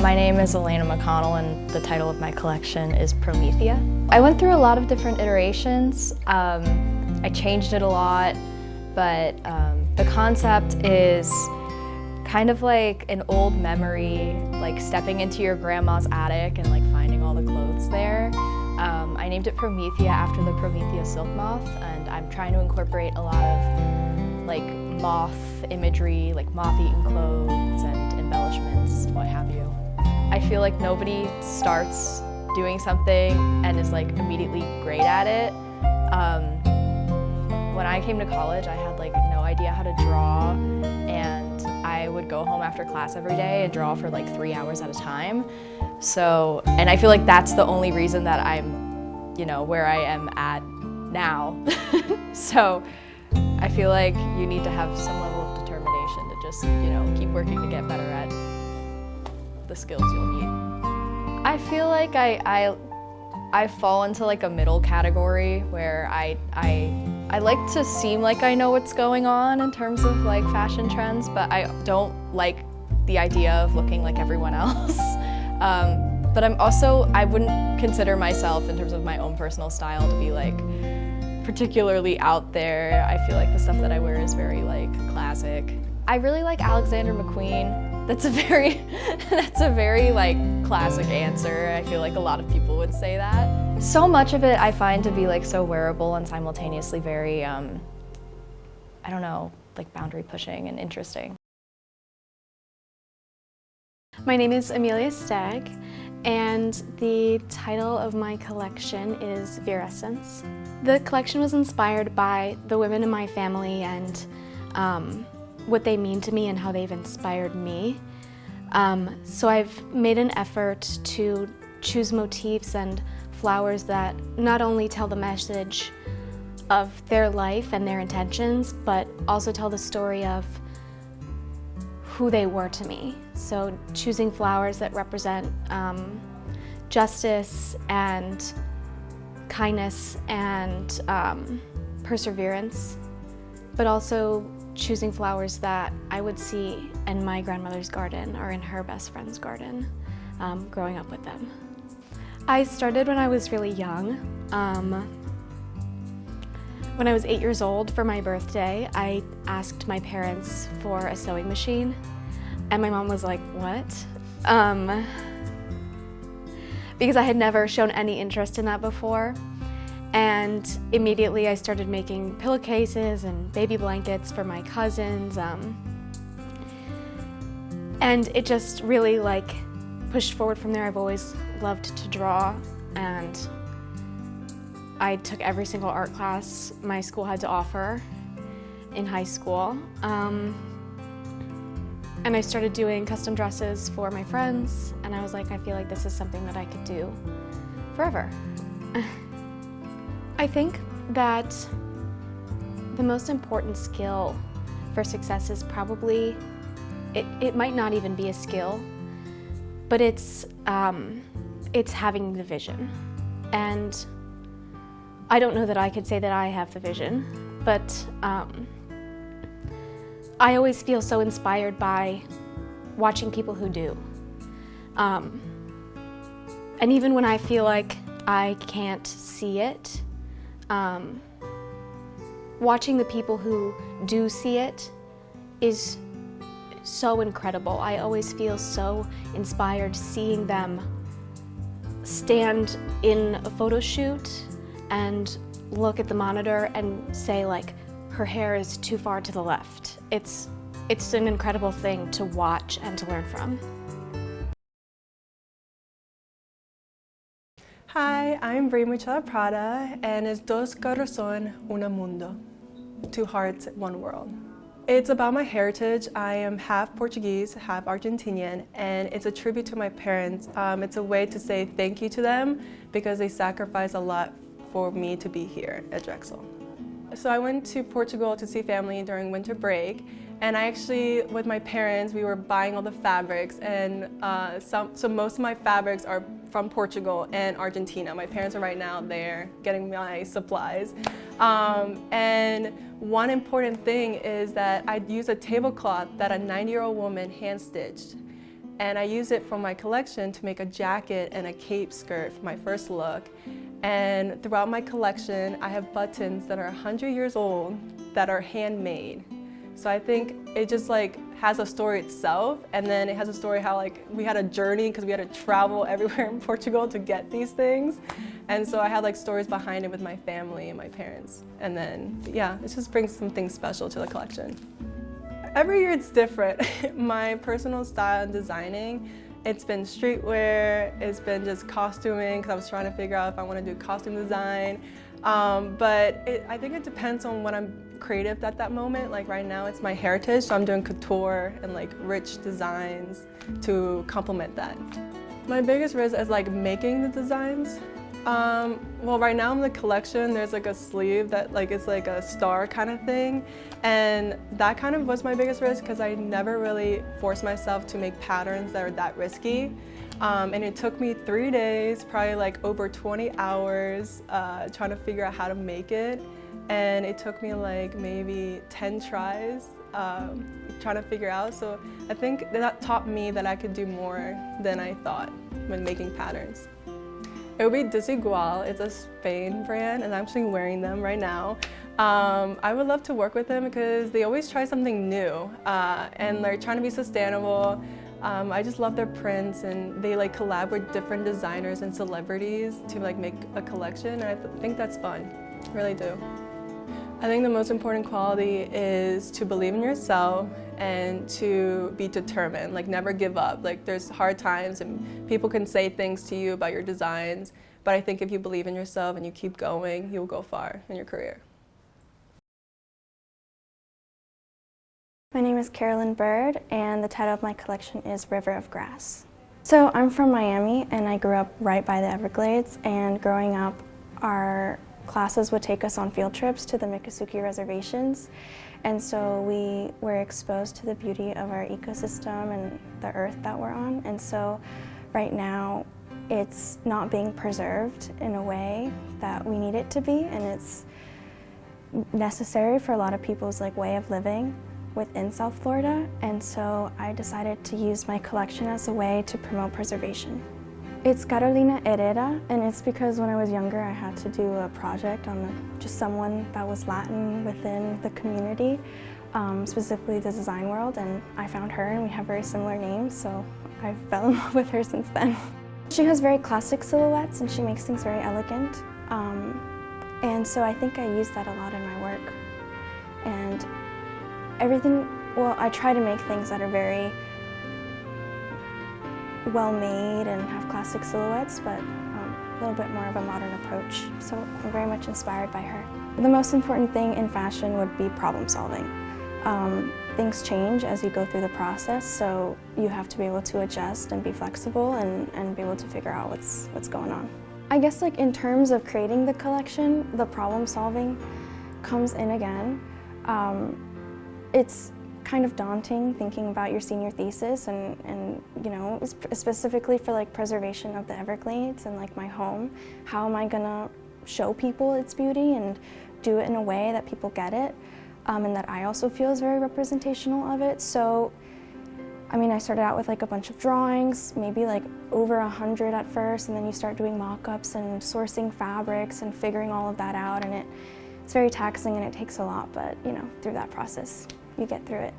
My name is Elena McConnell and the title of my collection is Promethea. I went through a lot of different iterations. I changed it a lot, but the concept is kind of like an old memory, like stepping into your grandma's attic and like finding all the clothes there. I named it Promethea after the Promethea silk moth, and I'm trying to incorporate a lot of like moth imagery, like moth-eaten clothes and embellishments, what have you. I feel like nobody starts doing something and is like immediately great at it. When I came to college, I had like no idea how to draw, and I would go home after class every day and draw for like 3 hours at a time. So, and I feel like that's the only reason that I'm, you know, where I am at now. So I feel like you need to have some level of determination to just, you know, keep working to get better at the skills you'll need. I feel like I fall into like a middle category where I like to seem like I know what's going on in terms of like fashion trends, but I don't like the idea of looking like everyone else. But I wouldn't consider myself in terms of my own personal style to be like particularly out there. I feel like the stuff that I wear is very like classic. I really like Alexander McQueen. That's a very like classic answer. I feel like a lot of people would say that. So much of it I find to be like so wearable and simultaneously very, I don't know, like boundary pushing and interesting. My name is Amelia Stagg, and the title of my collection is Virescence. The collection was inspired by the women in my family and what they mean to me and how they've inspired me. So I've made an effort to choose motifs and flowers that not only tell the message of their life and their intentions, but also tell the story of who they were to me. So choosing flowers that represent justice and kindness and perseverance, but also choosing flowers that I would see in my grandmother's garden or in her best friend's garden, growing up with them. I started when I was really young. When I was 8 years old for my birthday, I asked my parents for a sewing machine, and my mom was like, "What?" Because I had never shown any interest in that before. And immediately I started making pillowcases and baby blankets for my cousins. And it just really like pushed forward from there. I've always loved to draw, and I took every single art class my school had to offer in high school. And I started doing custom dresses for my friends, and I was like, I feel like this is something that I could do forever. I think that the most important skill for success is probably, it might not even be a skill, but it's having the vision. And I don't know that I could say that I have the vision, but I always feel so inspired by watching people who do. And even when I feel like I can't see it, watching the people who do see it is so incredible. I always feel so inspired seeing them stand in a photo shoot and look at the monitor and say like, her hair is too far to the left. It's an incredible thing to watch and to learn from. Hi, I'm Bray Michela Prada, and it's Dos Corazones, Un Mundo. Two hearts, one world. It's about my heritage. I am half Portuguese, half Argentinian, and it's a tribute to my parents. It's a way to say thank you to them because they sacrificed a lot for me to be here at Drexel. So I went to Portugal to see family during winter break, and I actually, with my parents, we were buying all the fabrics, and so most of my fabrics are from Portugal and Argentina. My parents are right now there getting my supplies. And one important thing is that I use a tablecloth that a 90-year-old woman hand-stitched. and I used it from my collection to make a jacket and a cape skirt for my first look. And throughout my collection, I have buttons that are 100 years old that are handmade. So I think it just has a story itself, and then it has a story how we had a journey because we had to travel everywhere in Portugal to get these things. And so I had stories behind it with my family and my parents. And then, yeah, it just brings something special to the collection. Every year it's different. My personal style in designing, it's been streetwear, it's been just costuming because I was trying to figure out if I want to do costume design. But I think it depends on what I'm creative at that moment. Like right now it's my heritage, so I'm doing couture and rich designs to complement that. My biggest risk is making the designs. Well, right now in the collection there's a sleeve that it's a star kind of thing, and that kind of was my biggest risk because I never really forced myself to make patterns that are that risky. And it took me 3 days, probably over 20 hours trying to figure out how to make it, and it took me maybe 10 tries trying to figure out. So I think that taught me that I could do more than I thought when making patterns. It would be Desigual. It's a Spain brand, and I'm actually wearing them right now. I would love to work with them because they always try something new, and they're trying to be sustainable. I just love their prints, and they collab with different designers and celebrities to make a collection, and I think that's fun. I really do. I think the most important quality is to believe in yourself and to be determined, never give up. There's hard times and people can say things to you about your designs, but I think if you believe in yourself and you keep going, you'll go far in your career. My name is Carolyn Bird, and the title of my collection is River of Grass. So I'm from Miami, and I grew up right by the Everglades, and growing up, our classes would take us on field trips to the Miccosukee reservations, and so we were exposed to the beauty of our ecosystem and the earth that we're on. And so right now it's not being preserved in a way that we need it to be, and it's necessary for a lot of people's way of living within South Florida. And so I decided to use my collection as a way to promote preservation. It's Carolina Herrera, and it's because when I was younger I had to do a project on just someone that was Latin within the community, specifically the design world, and I found her and we have very similar names, so I fell in love with her since then. She has very classic silhouettes and she makes things very elegant, and so I think I use that a lot in my work. And I try to make things that are very well made and have classic silhouettes, but a little bit more of a modern approach. So I'm very much inspired by her. The most important thing in fashion would be problem solving. Things change as you go through the process, so you have to be able to adjust and be flexible and be able to figure out what's going on. I guess in terms of creating the collection, the problem solving comes in again. It's kind of daunting thinking about your senior thesis and specifically for preservation of the Everglades and my home. How am I gonna show people its beauty and do it in a way that people get it, and that I also feel is very representational of it? So I started out with a bunch of drawings, maybe over 100 at first, and then you start doing mock-ups and sourcing fabrics and figuring all of that out, and it's very taxing and it takes a lot, but through that process you get through it.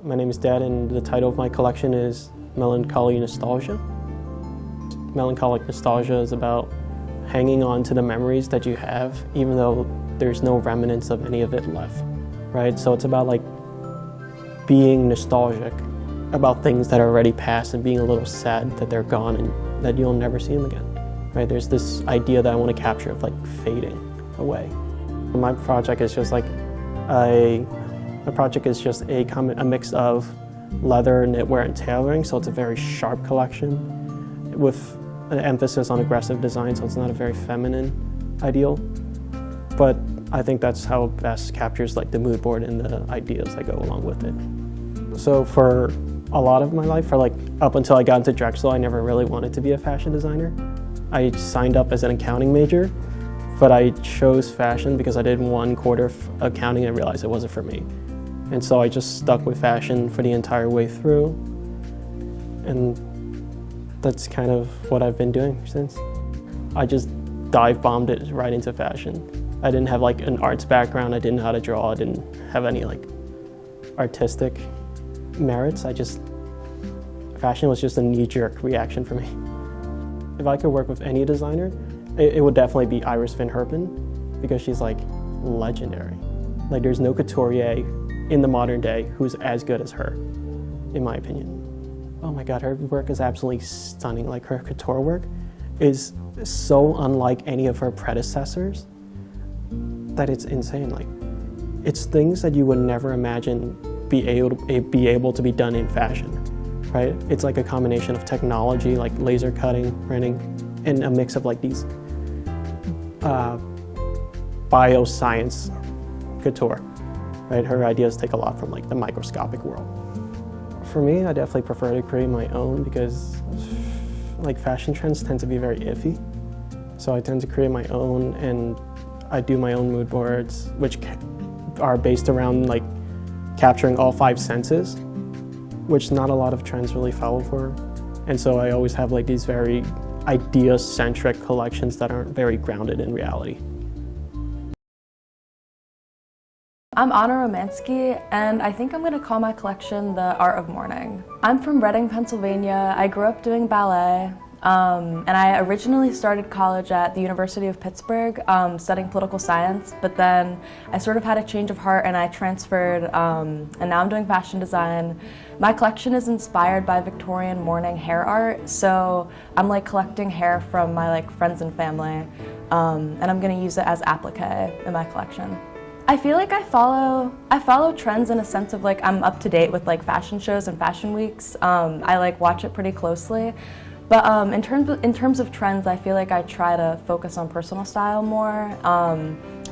My name is Dad, and the title of my collection is Melancholy Nostalgia. Melancholic nostalgia is about hanging on to the memories that you have, even though there's no remnants of any of it left, right? So it's about being nostalgic about things that are already past and being a little sad that they're gone and that you'll never see them again, right? There's this idea that I want to capture of fading away. My project is just a mix of leather, knitwear, and tailoring, so it's a very sharp collection with an emphasis on aggressive design, so it's not a very feminine ideal. But I think that's how it best captures the mood board and the ideas that go along with it. So for a lot of my life, up until I got into Drexel, I never really wanted to be a fashion designer. I signed up as an accounting major, but I chose fashion because I did 1 quarter of accounting and I realized it wasn't for me. And so I just stuck with fashion for the entire way through. And that's kind of what I've been doing since. I just dive bombed it right into fashion. I didn't have like an arts background, I didn't know how to draw, I didn't have any like artistic merits. Fashion was just a knee-jerk reaction for me. If I could work with any designer, it would definitely be Iris Van Herpen, because she's like legendary. Like there's no couturier in the modern day who's as good as her, in my opinion. Oh my God, her work is absolutely stunning. Like her couture work is so unlike any of her predecessors that it's insane. Like it's things that you would never imagine be able to be done in fashion, right? It's like a combination of technology, like laser cutting, printing, and a mix of like these bioscience couture, right? Her ideas take a lot from like the microscopic world. For me, I definitely prefer to create my own because like fashion trends tend to be very iffy. So I tend to create my own, and I do my own mood boards, which are based around like capturing all 5 senses, which not a lot of trends really follow for. And so I always have like these very idea-centric collections that aren't very grounded in reality. I'm Anna Romansky, and I think I'm going to call my collection The Art of Mourning. I'm from Reading, Pennsylvania. I grew up doing ballet, and I originally started college at the University of Pittsburgh studying political science, but then I sort of had a change of heart and I transferred, and now I'm doing fashion design. My collection is inspired by Victorian mourning hair art, so I'm like collecting hair from my like friends and family, and I'm going to use it as applique in my collection. I feel like I follow trends in a sense of like I'm up to date with like fashion shows and fashion weeks. I like watch it pretty closely, but in terms of trends, I feel like I try to focus on personal style more.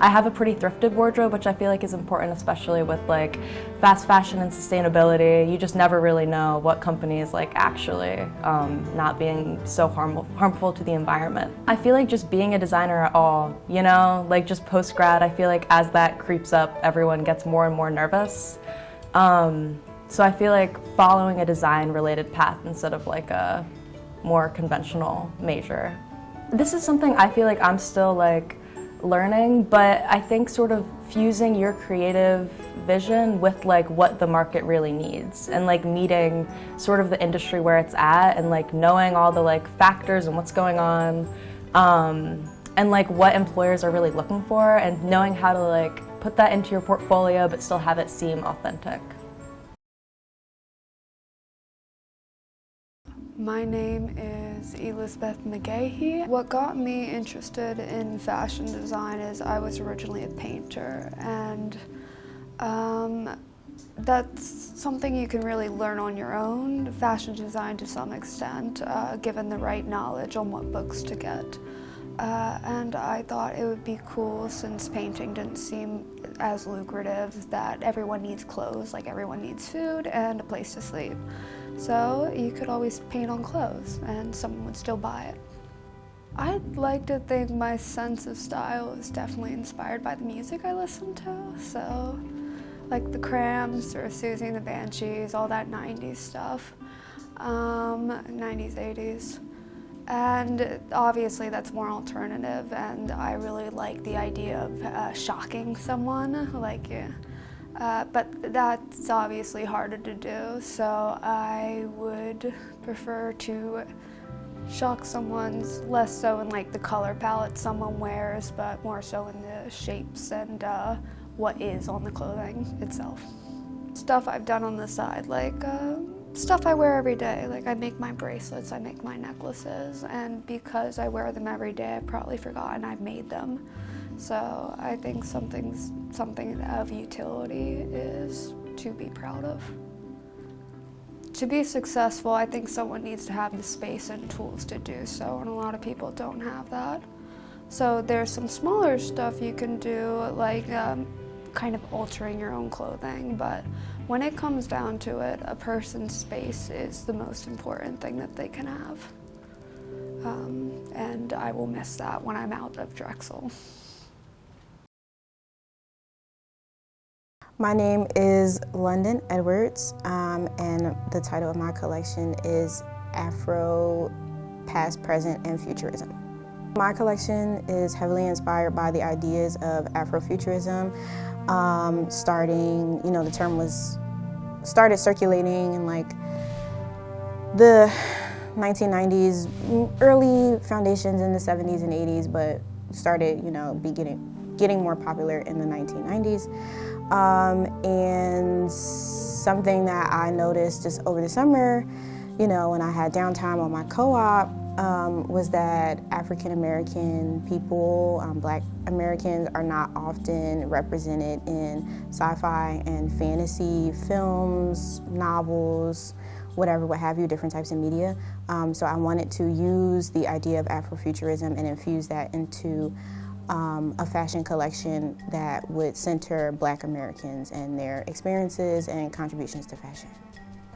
I have a pretty thrifted wardrobe, which I feel like is important, especially with like fast fashion and sustainability. You just never really know what company is like actually not being so harmful to the environment. I feel like just being a designer at all, you know, like just post-grad, I feel like as that creeps up, everyone gets more and more nervous. So I feel like following a design-related path instead of like a more conventional major. This is something I feel like I'm still like learning, but I think sort of fusing your creative vision with like what the market really needs and like meeting sort of the industry where it's at and like knowing all the like factors and what's going on and like what employers are really looking for and knowing how to like put that into your portfolio but still have it seem authentic. My name is Elizabeth McGahey. What got me interested in fashion design is I was originally a painter, and that's something you can really learn on your own, fashion design to some extent, given the right knowledge on what books to get. And I thought it would be cool, since painting didn't seem as lucrative, that everyone needs clothes, like everyone needs food and a place to sleep. So you could always paint on clothes and someone would still buy it. I'd like to think my sense of style is definitely inspired by the music I listen to. So like the Cramps or Susie and the Banshees, all that 90s stuff, 90s, 80s. And obviously that's more alternative, and I really like the idea of shocking someone, like, but that's obviously harder to do, so I would prefer to shock someone's less so in like the color palette someone wears, but more so in the shapes and what is on the clothing itself. Stuff I've done on the side, like stuff I wear every day. Like I make my bracelets, I make my necklaces, and because I wear them every day, I've probably forgotten I've made them. So I think something of utility is to be proud of. To be successful, I think someone needs to have the space and tools to do so, and a lot of people don't have that. So there's some smaller stuff you can do, like kind of altering your own clothing, but when it comes down to it, a person's space is the most important thing that they can have. And I will miss that when I'm out of Drexel. My name is London Edwards, and the title of my collection is Afro, Past, Present, and Futurism. My collection is heavily inspired by the ideas of Afrofuturism, starting, the term started circulating in like the 1990s, early foundations in the 70s and 80s, but started, getting more popular in the 1990s. And something that I noticed just over the summer, when I had downtime on my co-op, was that African American people, Black Americans, are not often represented in sci-fi and fantasy films, novels, whatever, what have you, different types of media. So I wanted to use the idea of Afrofuturism and infuse that into a fashion collection that would center Black Americans and their experiences and contributions to fashion.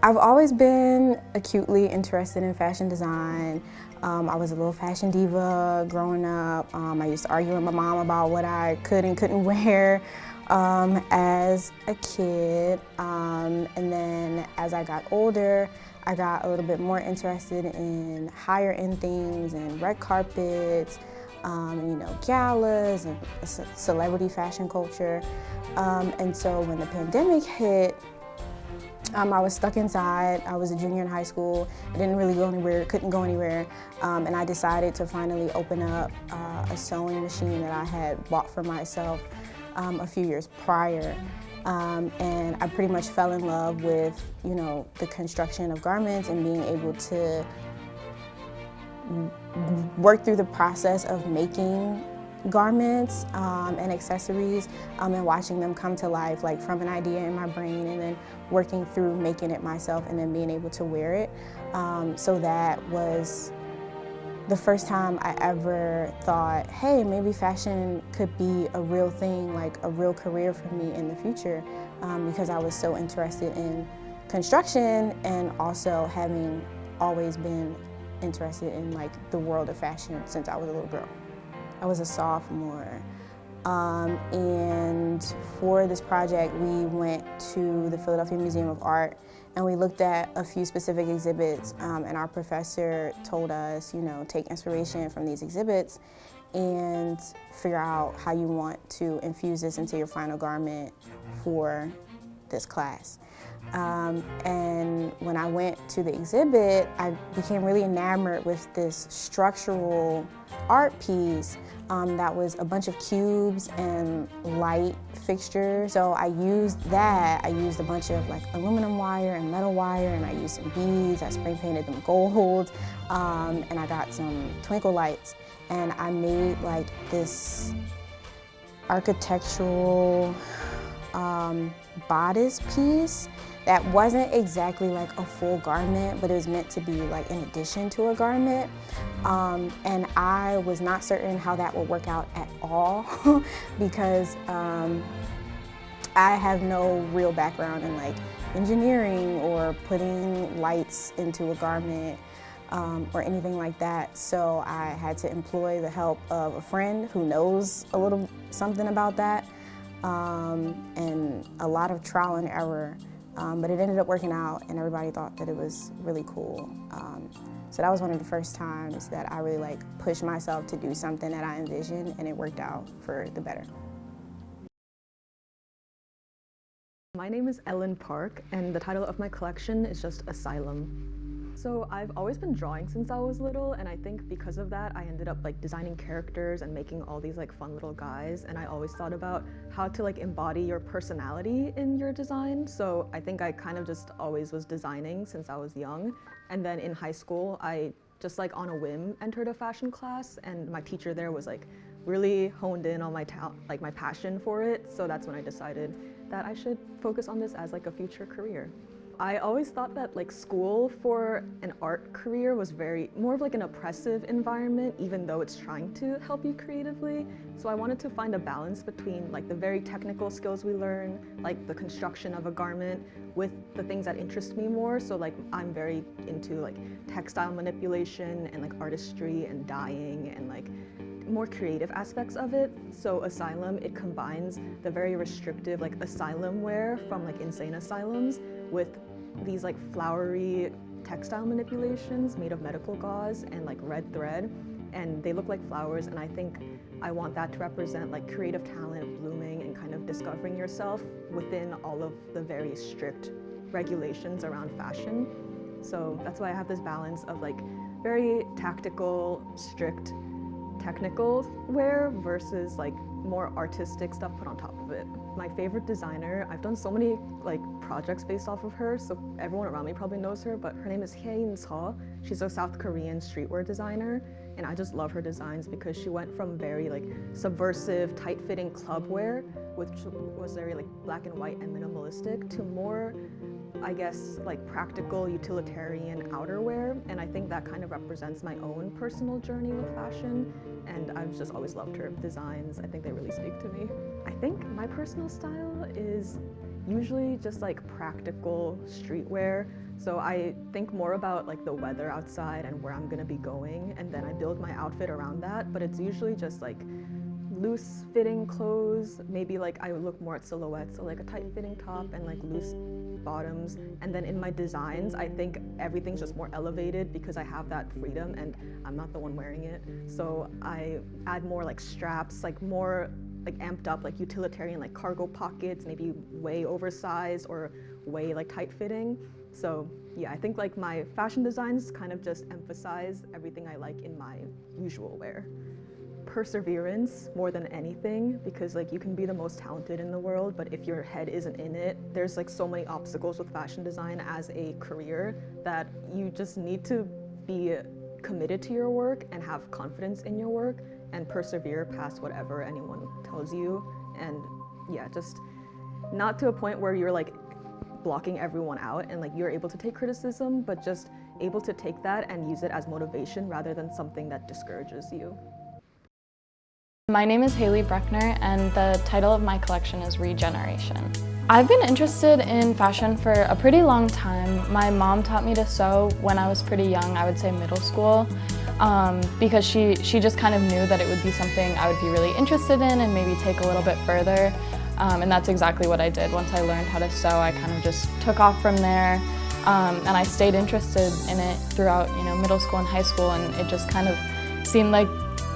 I've always been acutely interested in fashion design. I was a little fashion diva growing up. I used to argue with my mom about what I could and couldn't wear as a kid. And then as I got older, I got a little bit more interested in higher end things and red carpets, galas and celebrity fashion culture. And so when the pandemic hit, I was stuck inside. I was a junior in high school. I didn't really go anywhere, couldn't go anywhere. And I decided to finally open up a sewing machine that I had bought for myself a few years prior. And I pretty much fell in love with, the construction of garments and being able to work through the process of making garments and accessories and watching them come to life, like from an idea in my brain and then working through making it myself and then being able to wear it. So that was the first time I ever thought, hey, maybe fashion could be a real thing, like a real career for me in the future, because I was so interested in construction and also having always been interested in like the world of fashion since I was a little girl. I was a sophomore, and for this project we went to the Philadelphia Museum of Art and we looked at a few specific exhibits, and our professor told us, take inspiration from these exhibits and figure out how you want to infuse this into your final garment for this class. And when I went to the exhibit, I became really enamored with this structural art piece that was a bunch of cubes and light fixtures. So I used that. I used a bunch of like aluminum wire and metal wire, and I used some beads. I spray painted them gold, and I got some twinkle lights. And I made like this architectural bodice piece that wasn't exactly like a full garment, but it was meant to be like in addition to a garment. And I was not certain how that would work out at all because I have no real background in like engineering or putting lights into a garment or anything like that. So I had to employ the help of a friend who knows a little something about that, and a lot of trial and error. But it ended up working out and everybody thought that it was really cool. So that was one of the first times that I really like pushed myself to do something that I envisioned, and it worked out for the better. My name is Ellen Park, and the title of my collection is just Asylum. So I've always been drawing since I was little, and I think because of that I ended up like designing characters and making all these like fun little guys, and I always thought about how to like embody your personality in your design. So I think I kind of just always was designing since I was young, and then in high school I just like on a whim entered a fashion class, and my teacher there was like really honed in on my my passion for it. So that's when I decided that I should focus on this as like a future career. I always thought that like school for an art career was more of like an oppressive environment, even though it's trying to help you creatively. So I wanted to find a balance between like the very technical skills we learn, like the construction of a garment, with the things that interest me more. So like I'm very into like textile manipulation and like artistry and dyeing and like more creative aspects of it. So Asylum, it combines the very restrictive like asylum wear from like insane asylums with these like flowery textile manipulations made of medical gauze and like red thread, and they look like flowers, and I think I want that to represent like creative talent blooming and kind of discovering yourself within all of the very strict regulations around fashion. So that's why I have this balance of like very tactical, strict technical wear versus like more artistic stuff put on top of it. My favorite designer, I've done so many like projects based off of her, so everyone around me probably knows her, but her name is Hye-in Seo. She's a South Korean streetwear designer, and I just love her designs because she went from very like subversive, tight-fitting club wear, which was very like black and white and minimalistic, to more, I guess, like practical, utilitarian outerwear, and I think that kind of represents my own personal journey with fashion, and I've just always loved her designs. I think they really speak to me. I think my personal style is usually just like practical streetwear, so I think more about like the weather outside and where I'm gonna be going, and then I build my outfit around that, but it's usually just like loose fitting clothes. Maybe like I would look more at silhouettes, so like a tight fitting top and like loose bottoms. And then in my designs, I think everything's just more elevated because I have that freedom and I'm not the one wearing it. So I add more like straps, like more like amped up, like utilitarian, like cargo pockets, maybe way oversized or way like tight fitting. So yeah, I think like my fashion designs kind of just emphasize everything I like in my usual wear. Perseverance more than anything, because like you can be the most talented in the world, but if your head isn't in it, there's like so many obstacles with fashion design as a career that you just need to be committed to your work and have confidence in your work and persevere past whatever anyone tells you. And yeah, just not to a point where you're like blocking everyone out and like you're able to take criticism, but just able to take that and use it as motivation rather than something that discourages you. My name is Haley Bruckner, and the title of my collection is Regeneration. I've been interested in fashion for a pretty long time. My mom taught me to sew when I was pretty young, I would say middle school, because she just kind of knew that it would be something I would be really interested in and maybe take a little bit further. And that's exactly what I did. Once I learned how to sew, I kind of just took off from there, and I stayed interested in it throughout, middle school and high school, and it just kind of seemed like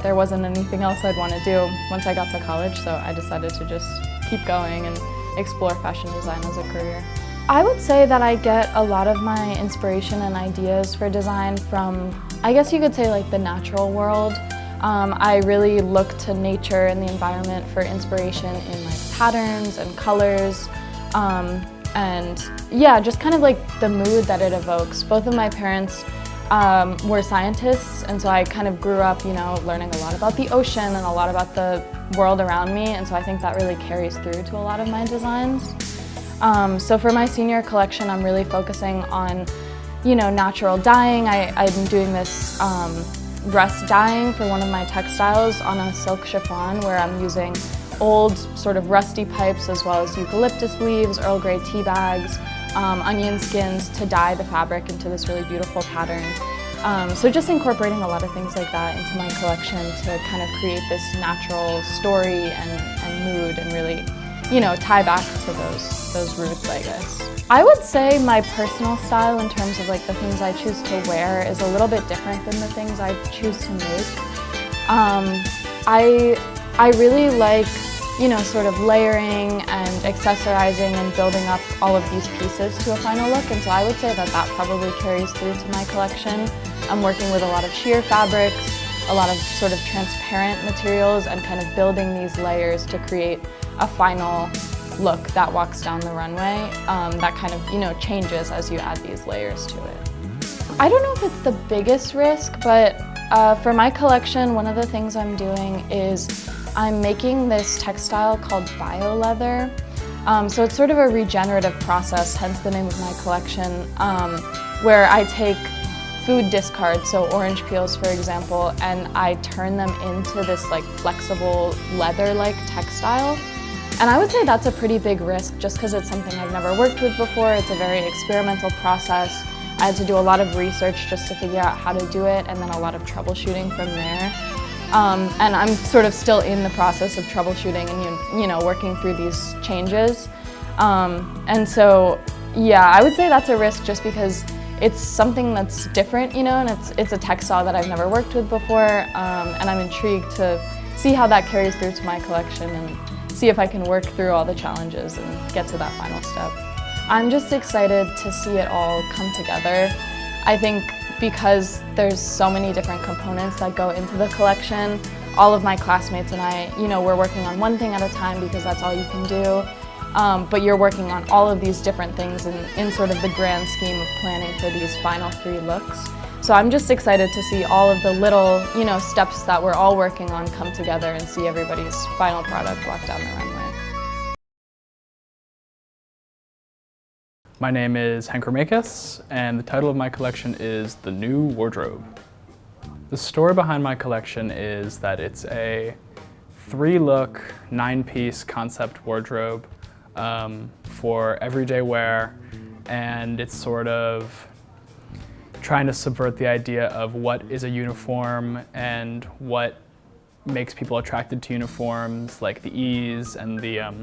there wasn't anything else I'd want to do once I got to college, so I decided to just keep going and explore fashion design as a career. I would say that I get a lot of my inspiration and ideas for design from, I guess you could say, like the natural world. I really look to nature and the environment for inspiration in like patterns and colors, and yeah, just kind of like the mood that it evokes. Both of my parents were scientists, and so I kind of grew up, learning a lot about the ocean and a lot about the world around me, and so I think that really carries through to a lot of my designs. So for my senior collection, I'm really focusing on, natural dyeing. I'm doing this rust dyeing for one of my textiles on a silk chiffon, where I'm using old sort of rusty pipes as well as eucalyptus leaves, Earl Grey tea bags, onion skins to dye the fabric into this really beautiful pattern. So just incorporating a lot of things like that into my collection to kind of create this natural story and mood and really, tie back to those roots, I guess. I would say my personal style in terms of like the things I choose to wear is a little bit different than the things I choose to make. I really like sort of layering and accessorizing and building up all of these pieces to a final look, and so I would say that probably carries through to my collection. I'm working with a lot of sheer fabrics, a lot of sort of transparent materials, and kind of building these layers to create a final look that walks down the runway that kind of, changes as you add these layers to it. I don't know if it's the biggest risk, but for my collection, one of the things I'm doing is I'm making this textile called bio leather. So it's sort of a regenerative process, hence the name of my collection, where I take food discards, so orange peels for example, and I turn them into this like flexible leather-like textile. And I would say that's a pretty big risk just because it's something I've never worked with before. It's a very experimental process. I had to do a lot of research just to figure out how to do it, and then a lot of troubleshooting from there. And I'm sort of still in the process of troubleshooting and you know, working through these changes. And so, yeah, I would say that's a risk just because it's something that's different, you know, and it's a textile that I've never worked with before, and I'm intrigued to see how that carries through to my collection and see if I can work through all the challenges and get to that final step. I'm just excited to see it all come together. I think because there's so many different components that go into the collection, all of my classmates and I, you know, we're working on one thing at a time because that's all you can do. But you're working on all of these different things in sort of the grand scheme of planning for these final 3 looks. So I'm just excited to see all of the little, you know, steps that we're all working on come together and see everybody's final product walk down the runway. My name is Hank Romakis, and the title of my collection is The New Wardrobe. The story behind my collection is that it's a 3-look, 9-piece concept wardrobe for everyday wear, and it's sort of trying to subvert the idea of what is a uniform and what makes people attracted to uniforms, like the ease and the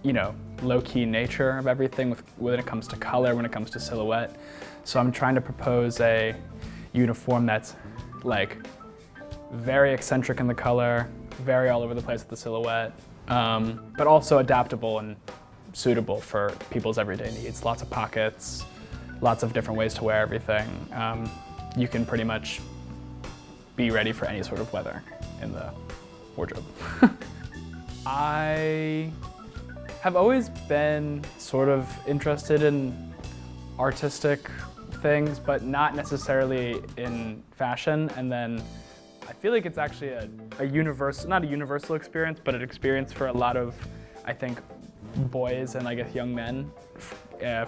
you know, low-key nature of everything when it comes to color, when it comes to silhouette. So I'm trying to propose a uniform that's like very eccentric in the color, very all over the place with the silhouette, but also adaptable and suitable for people's everyday needs. Lots of pockets, lots of different ways to wear everything. You can pretty much be ready for any sort of weather in the wardrobe. I have always been sort of interested in artistic things, but not necessarily in fashion. And then I feel like it's actually a universal, not a universal experience, but an experience for a lot of, I think, boys and I guess young men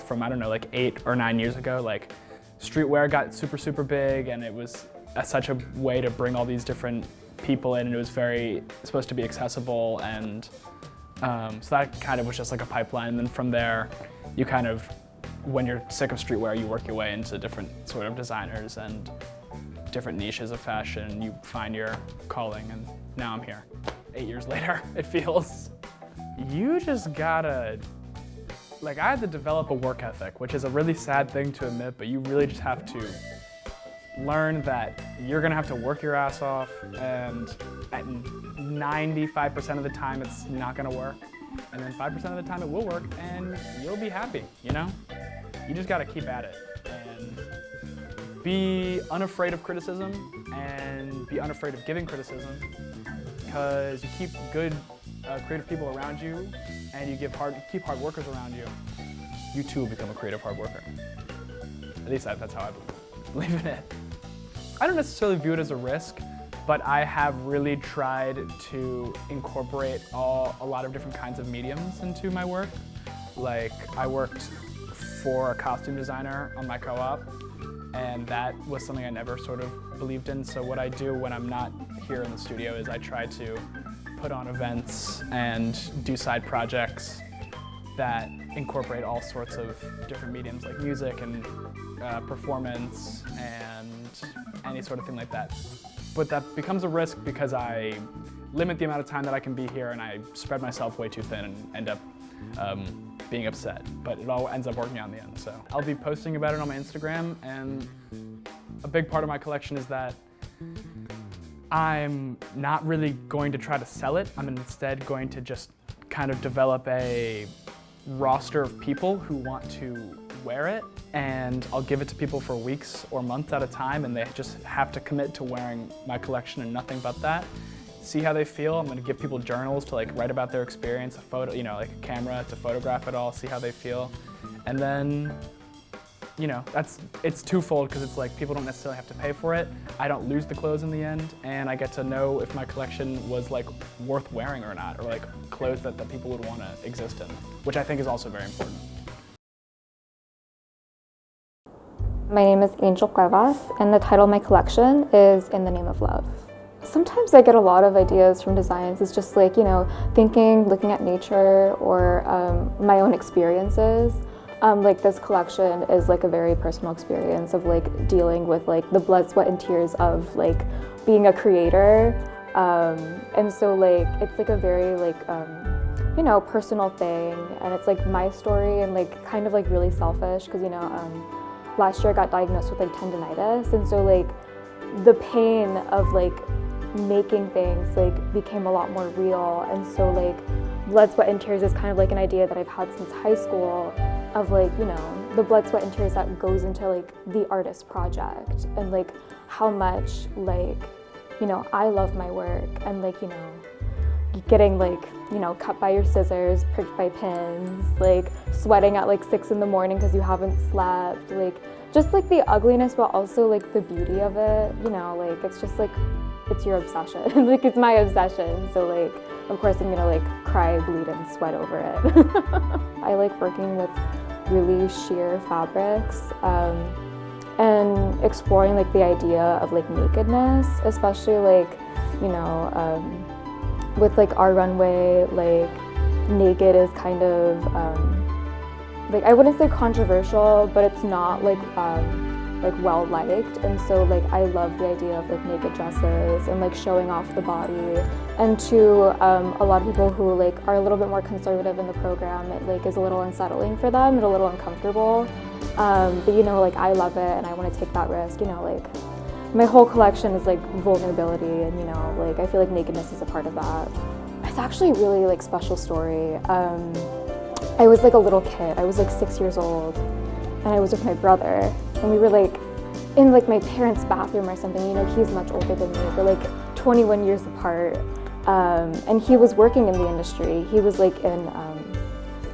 from, I don't know, like 8 or 9 years ago. Like streetwear got super, super big, and it was such a way to bring all these different people in, and it was supposed to be accessible, and so that kind of was just like a pipeline. And then from there, you kind of, when you're sick of streetwear, you work your way into different sort of designers and different niches of fashion. You find your calling, and now I'm here. 8 years later, it feels. You just gotta, like, I had to develop a work ethic, which is a really sad thing to admit, but you really just have to learn that you're gonna have to work your ass off, and at 95% of the time it's not gonna work, and then 5% of the time it will work, and you'll be happy, you know? You just gotta keep at it, and be unafraid of criticism, and be unafraid of giving criticism, because you keep good, creative people around you, and you keep hard workers around you, you too will become a creative hard worker. At least that's how I believe in it. I don't necessarily view it as a risk, but I have really tried to incorporate a lot of different kinds of mediums into my work. Like, I worked for a costume designer on my co-op, and that was something I never sort of believed in. So what I do when I'm not here in the studio is I try to put on events and do side projects that incorporate all sorts of different mediums, like music and performance and any sort of thing like that. But that becomes a risk because I limit the amount of time that I can be here, and I spread myself way too thin and end up being upset. But it all ends up working out in the end. So I'll be posting about it on my Instagram, and a big part of my collection is that I'm not really going to try to sell it. I'm instead going to just kind of develop a roster of people who want to wear it, and I'll give it to people for weeks or months at a time, and they just have to commit to wearing my collection and nothing but that. See how they feel. I'm going to give people journals to like write about their experience, a photo, you know, like a camera to photograph it all, see how they feel, and then you know, it's twofold because it's like people don't necessarily have to pay for it. I don't lose the clothes in the end, and I get to know if my collection was like worth wearing or not, or like clothes that people would want to exist in, which I think is also very important. My name is Angel Cuevas, and the title of my collection is In the Name of Love. Sometimes I get a lot of ideas from designs. It's just like, you know, thinking, looking at nature, or my own experiences. Like this collection is like a very personal experience of like dealing with like the blood, sweat, and tears of like being a creator. And so like it's like a very like you know, personal thing, and it's like my story and like kind of like really selfish because, you know, last year I got diagnosed with like tendinitis, and so like the pain of like making things like became a lot more real. And so like blood, sweat, and tears is kind of like an idea that I've had since high school of like, you know, the blood, sweat, and tears that goes into like the artist project, and like how much like, you know, I love my work, and like, you know, getting like, you know, cut by your scissors, pricked by pins, like sweating at like 6 in the morning because you haven't slept, like just like the ugliness but also like the beauty of it, you know, like it's just like, it's your obsession. Like it's my obsession, so like of course I'm gonna like cry, bleed, and sweat over it. I like working with really sheer fabrics and exploring like the idea of like nakedness, especially like, you know, with like our runway, like naked is kind of like, I wouldn't say controversial, but it's not like well liked, and so like I love the idea of like naked dresses and like showing off the body. And to a lot of people who like are a little bit more conservative in the program, it like is a little unsettling for them and a little uncomfortable. But you know, like I love it and I want to take that risk. You know, like my whole collection is like vulnerability, and you know, like I feel like nakedness is a part of that. It's actually a really like special story. I was like a little kid. I was like 6 years old, and I was with my brother, and we were like in like my parents' bathroom or something. You know, he's much older than me. We're like 21 years apart, and he was working in the industry. He was like in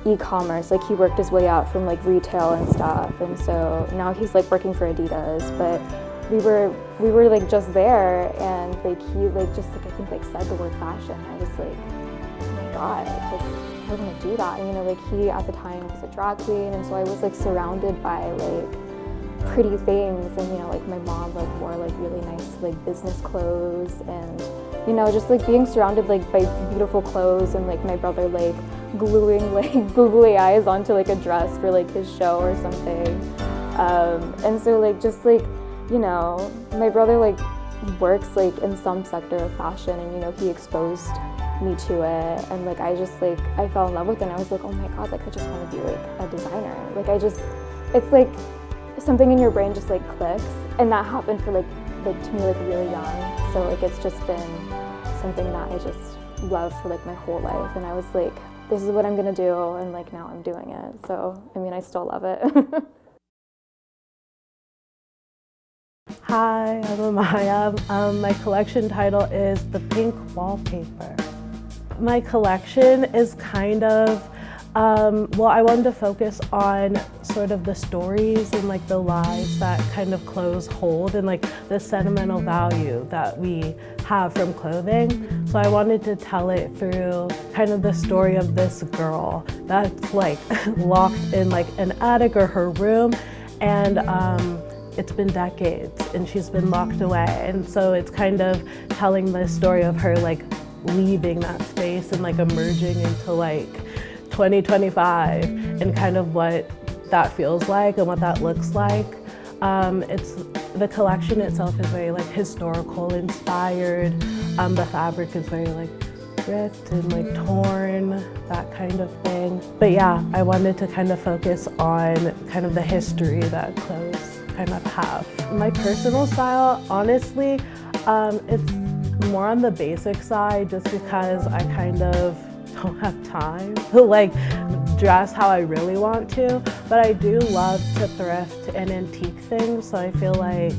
e-commerce. Like he worked his way out from like retail and stuff, and so now he's like working for Adidas. But we were like just there, and like he like just like I think like said the word fashion. I was like, oh my god, like I want to do that. And you know, like he at the time was a drag queen, and so I was like surrounded by like pretty things, and you know, like my mom like wore like really nice like business clothes, and you know, just like being surrounded like by beautiful clothes, and like my brother like gluing like googly eyes onto like a dress for like his show or something. And so like just like, you know, my brother like works like in some sector of fashion, and you know, he exposed me to it, and like I just like I fell in love with it, and I was like, oh my god, like I just want to be like a designer. Like I just, it's like something in your brain just like clicks, and that happened for like to me like really young. So like it's just been something that I just love for like my whole life, and I was like, this is what I'm gonna do, and like now I'm doing it. So I mean, I still love it. Hi, I'm Amaya. My collection title is The Pink Wallpaper. My collection is kind of, well, I wanted to focus on sort of the stories and like the lives that kind of clothes hold, and like the sentimental value that we have from clothing. So I wanted to tell it through kind of the story of this girl that's like locked in like an attic or her room, and it's been decades and she's been locked away. And so it's kind of telling the story of her like leaving that space and like emerging into like 2025 and kind of what that feels like and what that looks like. The collection itself is very like historical inspired. The fabric is very like ripped and like torn, that kind of thing. But yeah, I wanted to kind of focus on kind of the history that clothes kind of have. My personal style, honestly, it's more on the basic side just because I kind of don't have time to like dress how I really want to, but I do love to thrift and antique things, so I feel like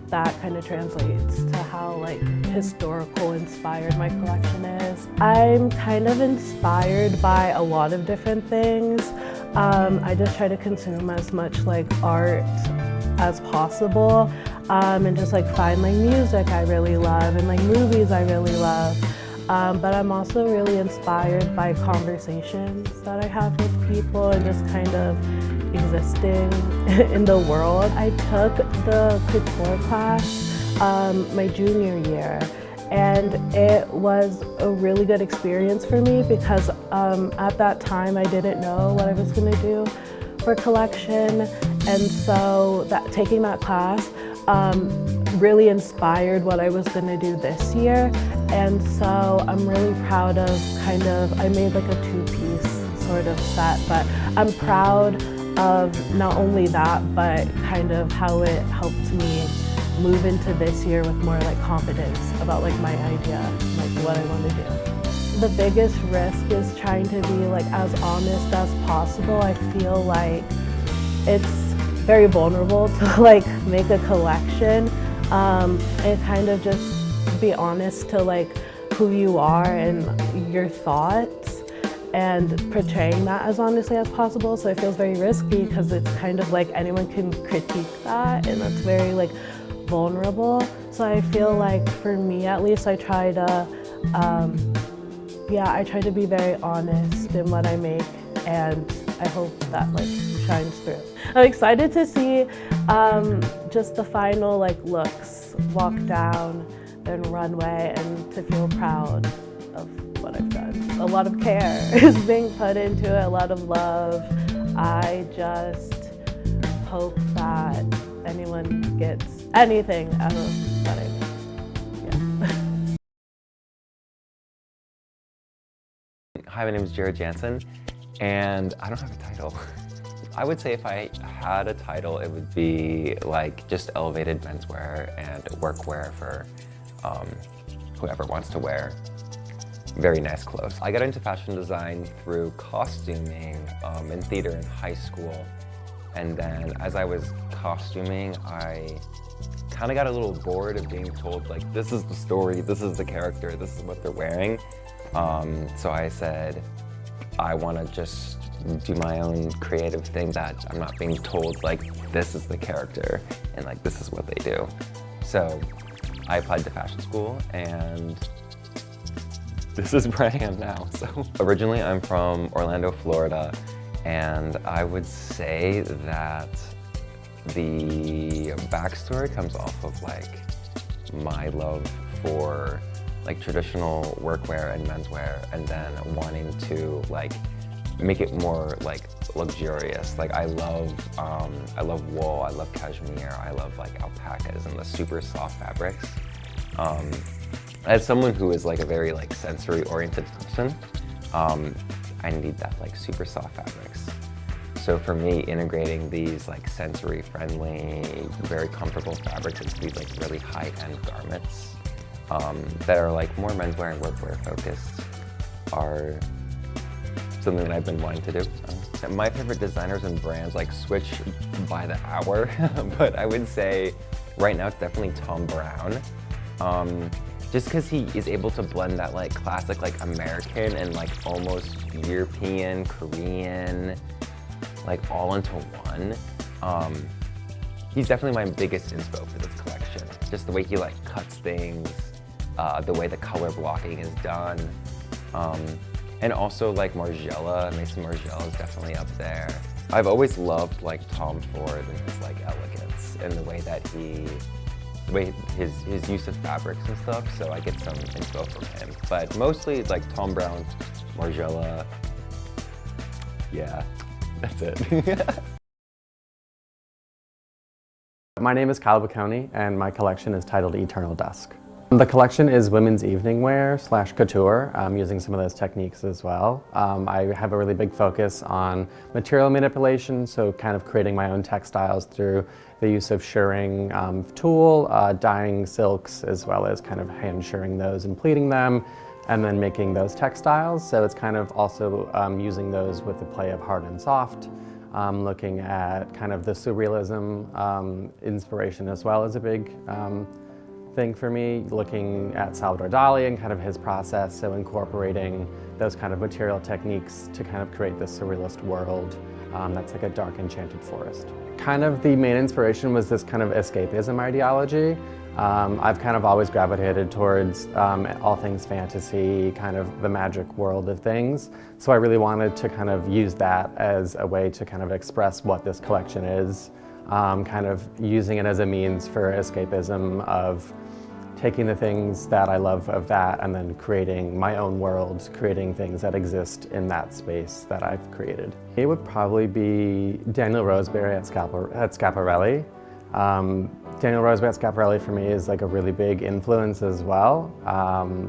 that kind of translates to how like historical inspired my collection is. I'm kind of inspired by a lot of different things. I just try to consume as much like art as possible, and just like find like music I really love and like movies I really love. But I'm also really inspired by conversations that I have with people and just kind of existing in the world. I took the couture class my junior year, and it was a really good experience for me because at that time I didn't know what I was going to do for collection, and so taking that class really inspired what I was going to do this year. And so I'm really proud of I made like a two-piece sort of set, but I'm proud of not only that, but kind of how it helped me move into this year with more like confidence about like my idea, like what I want to do. The biggest risk is trying to be like as honest as possible. I feel like it's very vulnerable to like make a collection and kind of just be honest to like who you are and your thoughts and portraying that as honestly as possible. So it feels very risky because it's kind of like anyone can critique that, and that's very like vulnerable. So I feel like for me at least I try to I try to be very honest in what I make, and I hope that like shines through. I'm excited to see just the final like looks, walk down the runway, and to feel proud of what I've done. A lot of care is being put into it, a lot of love. I just hope that anyone gets anything out of what I make. Hi, my name is Jared Jansen, and I don't have a title. I would say if I had a title, it would be like just elevated menswear and workwear for whoever wants to wear very nice clothes. I got into fashion design through costuming in theater in high school, and then as I was costuming, I kind of got a little bored of being told like, this is the story, this is the character, this is what they're wearing. So I said, I want to just do my own creative thing that I'm not being told like, this is the character and like, this is what they do. So I applied to fashion school, and this is where I am now. So originally I'm from Orlando, Florida, and I would say that the backstory comes off of like my love for like traditional workwear and menswear, and then wanting to like make it more like luxurious. Like I love wool, I love cashmere, I love like alpacas and the super soft fabrics. As someone who is like a very like sensory oriented person, I need that like super soft fabrics. So for me, integrating these like sensory friendly, very comfortable fabrics into these like really high-end garments that are like more menswear and workwear focused are something that I've been wanting to do. My favorite designers and brands like switch by the hour, but I would say right now it's definitely Tom Brown. Just because he is able to blend that like classic like American and like almost European, Korean, like all into one. He's definitely my biggest inspo for this collection. Just the way he like cuts things, the way the color blocking is done. And also like Margiela, Mason Margiela is definitely up there. I've always loved like Tom Ford and his like elegance and the way that his use of fabrics and stuff, so I get some info from him. But mostly it's like Tom Brown, Margiela, yeah, that's it. My name is Kyle Baconi, and my collection is titled Eternal Dusk. The collection is women's evening wear / couture, using some of those techniques as well. I have a really big focus on material manipulation, so kind of creating my own textiles through the use of shirring tool, dyeing silks, as well as kind of hand shirring those and pleating them, and then making those textiles. So it's kind of also using those with the play of hard and soft, looking at kind of the surrealism inspiration as well as a big thing for me, looking at Salvador Dali and kind of his process, so incorporating those kind of material techniques to kind of create this surrealist world That's like a dark enchanted forest. Kind of the main inspiration was this kind of escapism ideology. I've kind of always gravitated towards all things fantasy, kind of the magic world of things. So I really wanted to kind of use that as a way to kind of express what this collection is, kind of using it as a means for escapism of taking the things that I love of that and then creating my own world, creating things that exist in that space that I've created. It would probably be Daniel Roseberry at Schiaparelli. Daniel Roseberry at Schiaparelli for me is like a really big influence as well.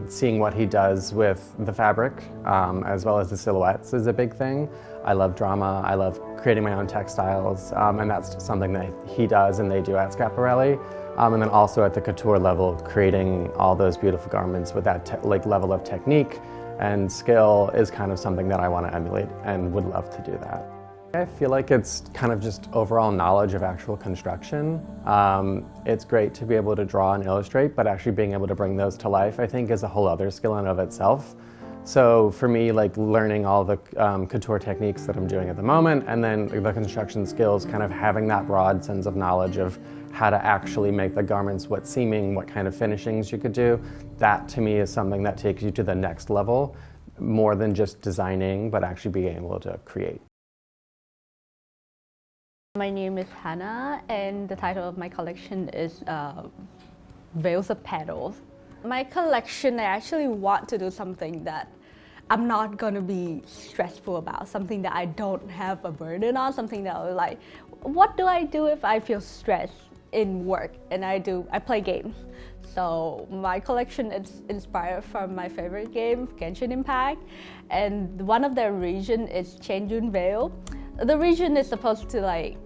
Seeing what he does with the fabric as well as the silhouettes is a big thing. I love drama, I love creating my own textiles, and that's something that he does and they do at Schiaparelli. And then also at the couture level, creating all those beautiful garments with that level of technique and skill is kind of something that I want to emulate and would love to do that. I feel like it's kind of just overall knowledge of actual construction. It's great to be able to draw and illustrate, but actually being able to bring those to life, I think, is a whole other skill in and of itself. So for me, like learning all the couture techniques that I'm doing at the moment, and then the construction skills, kind of having that broad sense of knowledge of how to actually make the garments, what seaming, what kind of finishings you could do, that to me is something that takes you to the next level, more than just designing, but actually being able to create. My name is Hannah, and the title of my collection is Veils of Petals. My collection, I actually want to do something that I'm not gonna be stressful about, something that I don't have a burden on, something that I was like, what do I do if I feel stressed in work? And I play games. So my collection is inspired from my favorite game, Genshin Impact, and one of their region is Chenjun Vale. The region is supposed to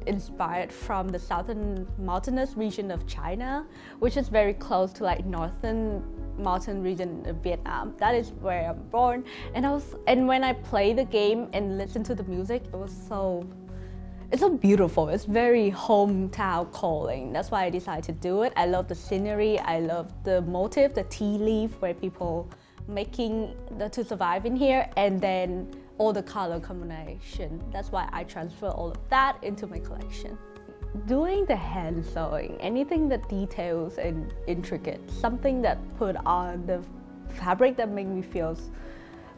inspired from the southern mountainous region of China, which is very close to northern mountain region of Vietnam. That is where I'm born. And when I play the game and listen to the music, it's so beautiful. It's very hometown calling. That's why I decided to do it. I love the scenery. I love the motif, the tea leaf, where people making to survive in here, and then all the color combination. That's why I transfer all of that into my collection. Doing the hand sewing, anything that details and intricate, something that put on the fabric that make me feel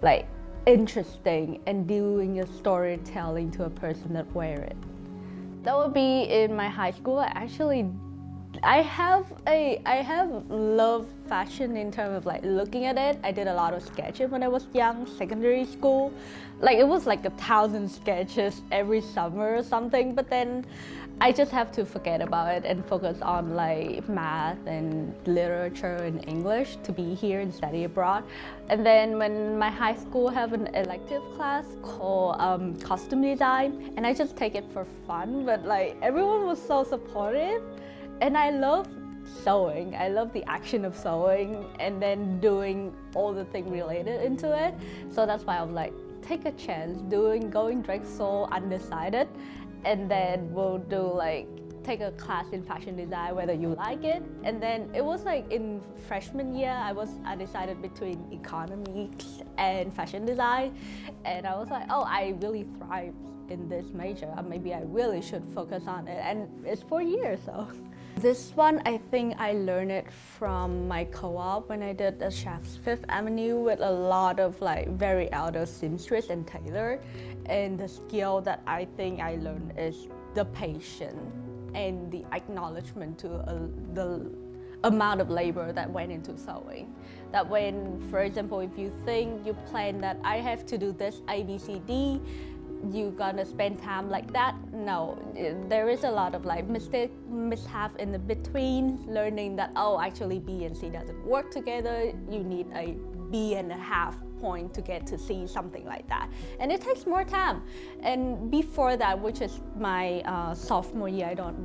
like interesting, and doing a storytelling to a person that wear it. That would be in my high school. I have love fashion in terms of looking at it. I did a lot of sketching when I was young, secondary school. It was 1,000 sketches every summer or something, but then I just have to forget about it and focus on math and literature and English to be here and study abroad. And then when my high school have an elective class called costume design, and I just take it for fun, but everyone was so supportive. And I love sewing. I love the action of sewing and then doing all the things related into it. So that's why I was take a chance going dress-sew undecided, and then we'll do take a class in fashion design whether you like it. And then it was in freshman year I decided between economics and fashion design, and I was oh, I really thrive in this major. Maybe I really should focus on it, and it's 4 years so. This one, I think I learned it from my co-op when I did the Chef's Fifth Avenue with a lot of very elder seamstress and tailor. And the skill that I think I learned is the patience and the acknowledgement to the amount of labor that went into sewing. That when, for example, if you think you plan that I have to do this A, B, C, D, you're gonna spend time like that. No, there is a lot of mishap in the between, learning that actually B and C doesn't work together. You need a B.5 point to get to C, something like that, and it takes more time. And before that, which is my sophomore year, I don't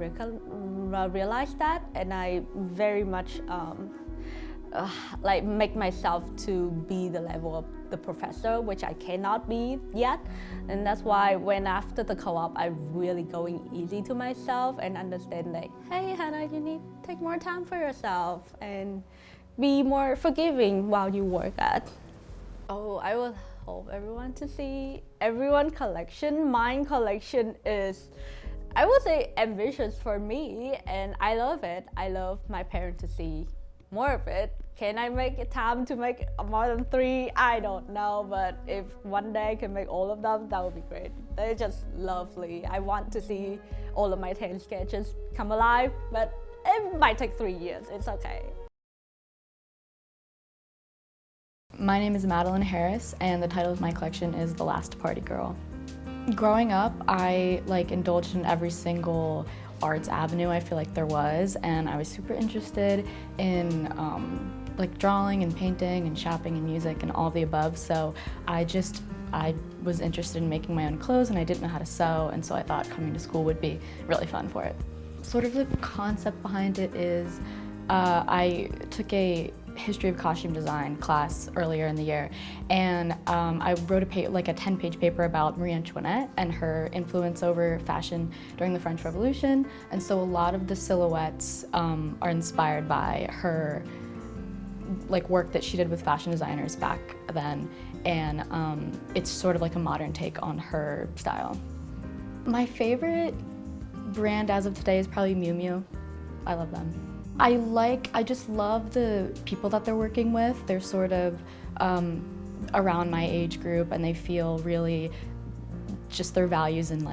realize that, and I very much make myself to be the level of the professor, which I cannot be yet. And that's why when after the co-op, I'm really going easy to myself and understand hey Hannah, you need to take more time for yourself and be more forgiving while you work at. Oh, I will hope everyone to see everyone collection. Mine collection is, I would say, ambitious for me, and I love it. I love my parents to see more of it. Can I make time to make more than 3? I don't know, but if one day I can make all of them, that would be great. They're just lovely. I want to see all of my 10 sketches come alive, but it might take 3 years. It's okay. My name is Madeline Harris, and the title of my collection is The Last Party Girl. Growing up, I indulged in every single arts avenue I feel like there was, and I was super interested in drawing and painting and shopping and music and all of the above. So I was interested in making my own clothes, and I didn't know how to sew, and so I thought coming to school would be really fun for it. Sort of the concept behind it is I took a history of costume design class earlier in the year, and I wrote a 10-page paper about Marie Antoinette and her influence over fashion during the French Revolution. And so a lot of the silhouettes are inspired by her work that she did with fashion designers back then, and it's sort of like a modern take on her style. My favorite brand as of today is probably Miu Miu. I love them. I just love the people that they're working with. They're sort of around my age group, and they feel really just their values in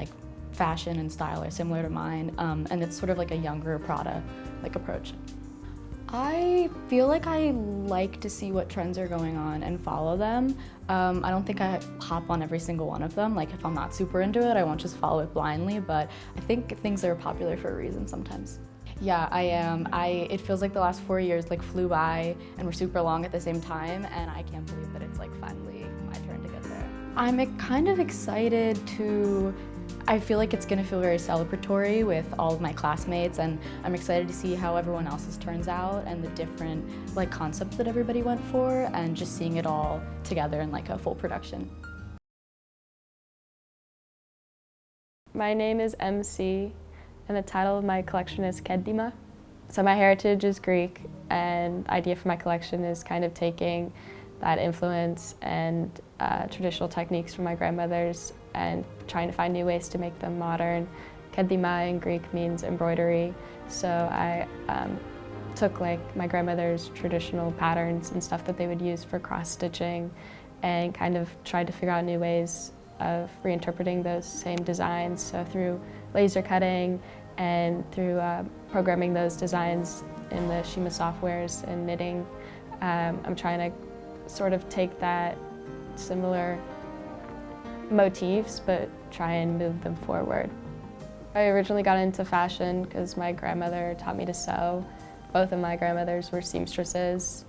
fashion and style are similar to mine, and it's sort of like a younger Prada approach. I feel like I like to see what trends are going on and follow them. I don't think I hop on every single one of them. If I'm not super into it, I won't just follow it blindly, but I think things are popular for a reason sometimes. Yeah, I am. It feels like the last 4 years flew by and were super long at the same time, and I can't believe that it's finally my turn to get there. I'm kind of excited I feel like it's gonna feel very celebratory with all of my classmates, and I'm excited to see how everyone else's turns out and the different concepts that everybody went for, and just seeing it all together in a full production. My name is MC, and the title of my collection is Kedima. So my heritage is Greek, and the idea for my collection is kind of taking that influence and traditional techniques from my grandmothers and trying to find new ways to make them modern. Kedima in Greek means embroidery, so I took my grandmother's traditional patterns and stuff that they would use for cross-stitching and kind of tried to figure out new ways of reinterpreting those same designs. So through laser cutting and through programming those designs in the Shima softwares and knitting, I'm trying to sort of take that similar motifs but try and move them forward. I originally got into fashion because my grandmother taught me to sew. Both of my grandmothers were seamstresses,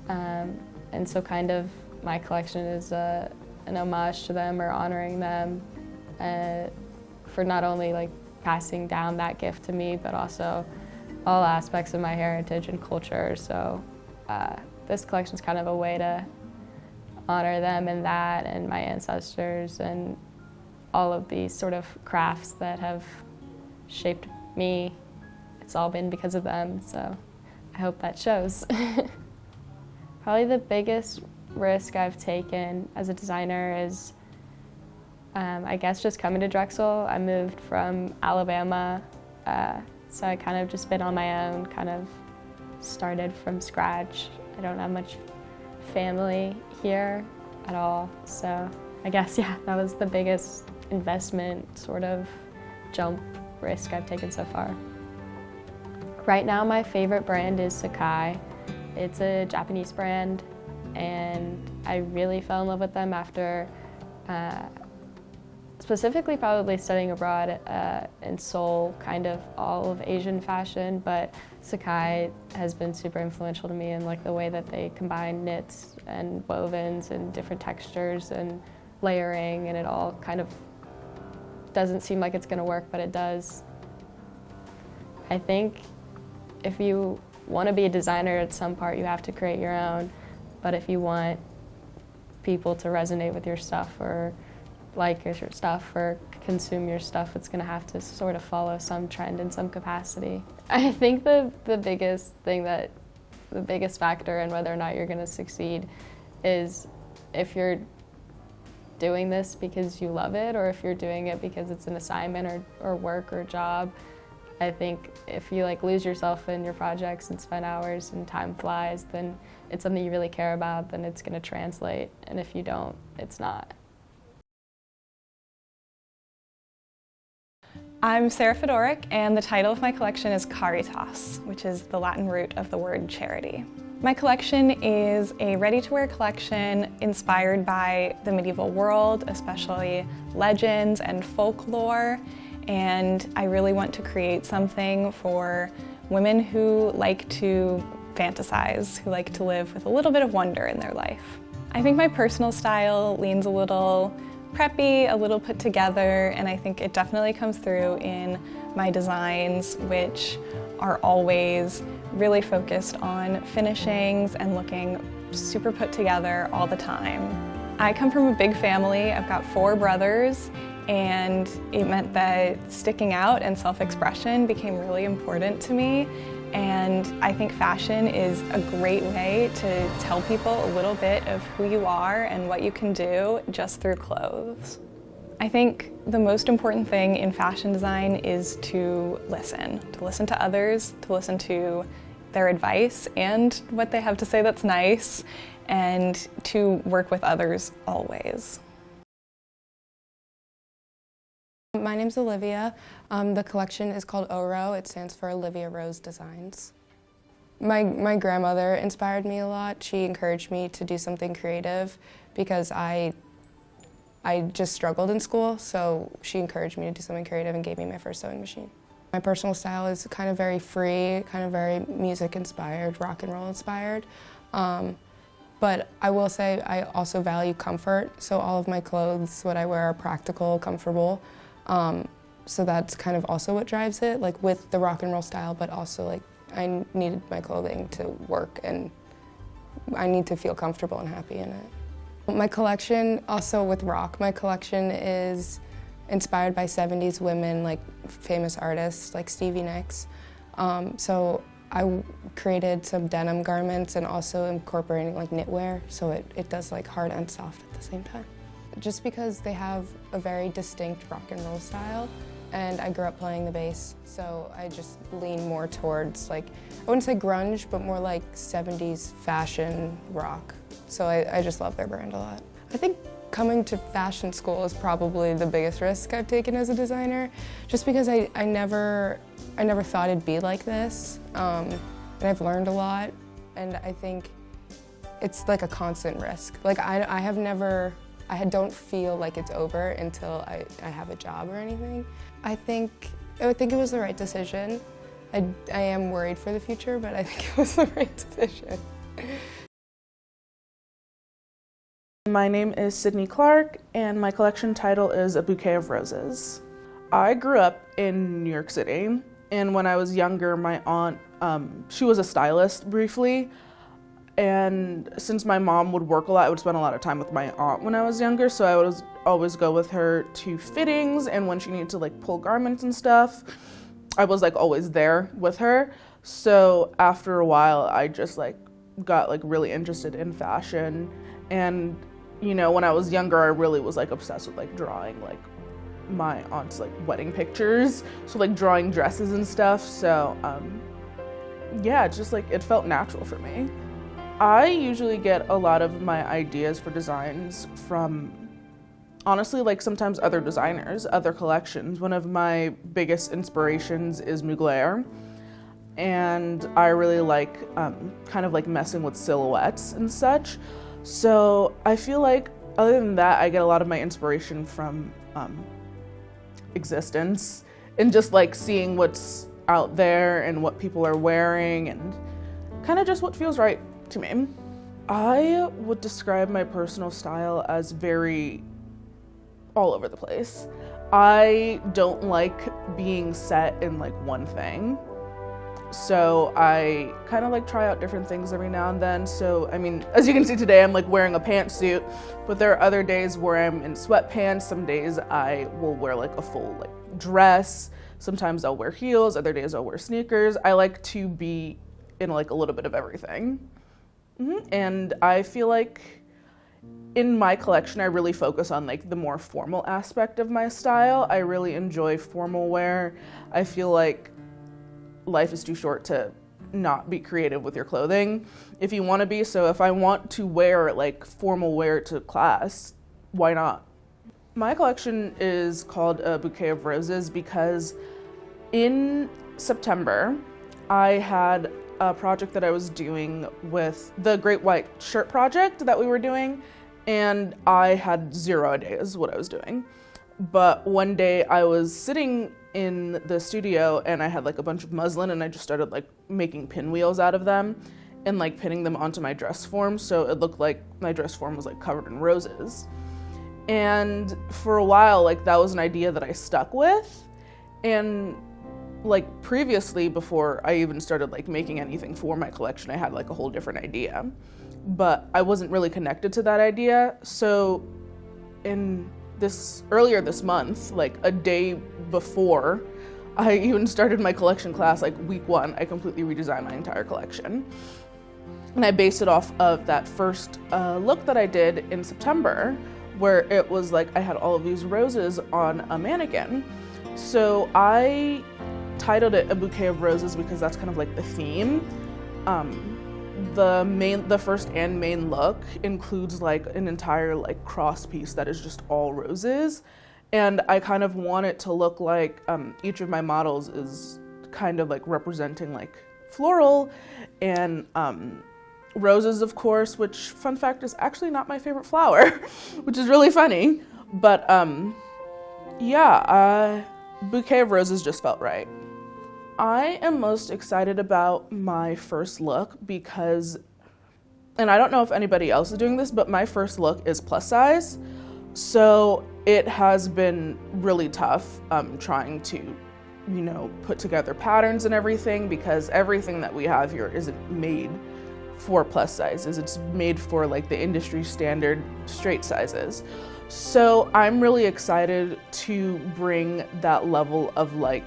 and so kind of my collection is an homage to them or honoring them for not only passing down that gift to me, but also all aspects of my heritage and culture. So this collection is kind of a way to honor them and that, and my ancestors, and all of these sort of crafts that have shaped me. It's all been because of them, so I hope that shows. Probably the biggest risk I've taken as a designer is I guess just coming to Drexel. I moved from Alabama, so I kind of just been on my own, kind of started from scratch. I don't have much family here at all, so I guess, yeah, that was the biggest investment sort of jump risk I've taken so far. Right now my favorite brand is Sakai. It's a Japanese brand, and I really fell in love with them after specifically probably studying abroad in Seoul, kind of all of Asian fashion, but Sakai has been super influential to me in the way that they combine knits and wovens and different textures and layering, and it all kind of doesn't seem like it's going to work, but it does. I think if you want to be a designer at some part, you have to create your own, but if you want people to resonate with your stuff or like your stuff or consume your stuff, it's going to have to sort of follow some trend in some capacity. I think the biggest factor in whether or not you're going to succeed is if you're doing this because you love it or if you're doing it because it's an assignment or work or job. I think if you like lose yourself in your projects and spend hours and time flies, then it's something you really care about, then it's going to translate. And if you don't, it's not. I'm Sarah Fedoric, and the title of my collection is Caritas, which is the Latin root of the word charity. My collection is a ready-to-wear collection inspired by the medieval world, especially legends and folklore, and I really want to create something for women who like to fantasize, who like to live with a little bit of wonder in their life. I think my personal style leans a little preppy, a little put together, and I think it definitely comes through in my designs, which are always really focused on finishings and looking super put together all the time. I come from a big family. I've got 4 brothers, and it meant that sticking out and self-expression became really important to me. And I think fashion is a great way to tell people a little bit of who you are and what you can do just through clothes. I think the most important thing in fashion design is to listen to others, to listen to their advice and what they have to say that's nice, and to work with others always. My name's Olivia. The collection is called ORO. It stands for Olivia Rose Designs. My grandmother inspired me a lot. She encouraged me to do something creative because I just struggled in school, so she encouraged me to do something creative and gave me my first sewing machine. My personal style is kind of very free, kind of very music inspired, rock and roll inspired. But I will say I also value comfort, so all of my clothes, what I wear, are practical, comfortable. So that's kind of also what drives it, like with the rock and roll style, but also like I needed my clothing to work and I need to feel comfortable and happy in it. My collection, also with rock, my collection is inspired by 70s women, like famous artists like Stevie Nicks. So I created some denim garments and also incorporating like knitwear, so it does like hard and soft at the same time. Just because they have a very distinct rock and roll style, and I grew up playing the bass, so I just lean more towards like, I wouldn't say grunge, but more like 70s fashion rock. So I just love their brand a lot. I think coming to fashion school is probably the biggest risk I've taken as a designer, just because I never thought it'd be like this, and I've learned a lot, and I think it's like a constant risk. Like I don't feel like it's over until I have a job or anything. I think it was the right decision. I am worried for the future, but I think it was the right decision. My name is Sydney Clark, and my collection title is A Bouquet of Roses. I grew up in New York City, and when I was younger, my aunt, she was a stylist briefly. And since my mom would work a lot, I would spend a lot of time with my aunt when I was younger, so I would always go with her to fittings, and when she needed to like pull garments and stuff, I was like always there with her. So after a while, I just like got like really interested in fashion, and you know, when I was younger, I really was like obsessed with like drawing like my aunt's like wedding pictures, so like drawing dresses and stuff. So yeah, just like it felt natural for me. I usually get a lot of my ideas for designs from, honestly, like sometimes other designers, other collections. One of my biggest inspirations is Mugler, and I really like kind of like messing with silhouettes and such. So I feel like other than that, I get a lot of my inspiration from existence and just like seeing what's out there and what people are wearing and kind of just what feels right to me. I would describe my personal style as very all over the place. I don't like being set in like one thing. So I kind of like try out different things every now and then. So, I mean, as you can see today, I'm like wearing a pantsuit, but there are other days where I'm in sweatpants. Some days I will wear like a full like dress. Sometimes I'll wear heels. Other days I'll wear sneakers. I like to be in like a little bit of everything. And I feel like in my collection, I really focus on like the more formal aspect of my style. I really enjoy formal wear. I feel like life is too short to not be creative with your clothing if you want to be. So if I want to wear like formal wear to class, why not? My collection is called A Bouquet of Roses because in September, I had a project that I was doing with the Great White Shirt project that we were doing, and I had 0 ideas what I was doing. But one day I was sitting in the studio and I had like a bunch of muslin and I just started like making pinwheels out of them and like pinning them onto my dress form, so it looked like my dress form was like covered in roses. And for a while, like that was an idea that I stuck with. And like previously, before I even started like making anything for my collection, I had like a whole different idea, but I wasn't really connected to that idea. So earlier this month, like a day before I even started my collection class, like week 1, I completely redesigned my entire collection. And I based it off of that first look that I did in September, where it was like I had all of these roses on a mannequin. So I titled it A Bouquet of Roses because that's kind of like the theme. The first and main look includes like an entire like cross piece that is just all roses. And I kind of want it to look like each of my models is kind of like representing like floral and roses, of course, which, fun fact, is actually not my favorite flower, which is really funny. But Bouquet of Roses just felt right. I am most excited about my first look because, and I don't know if anybody else is doing this, but my first look is plus size. So it has been really tough trying to, put together patterns and everything, because everything that we have here isn't made for plus sizes. It's made for like the industry standard straight sizes. So I'm really excited to bring that level of like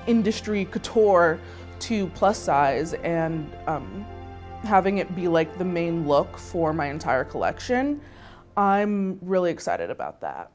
industry couture to plus size and having it be like the main look for my entire collection. I'm really excited about that.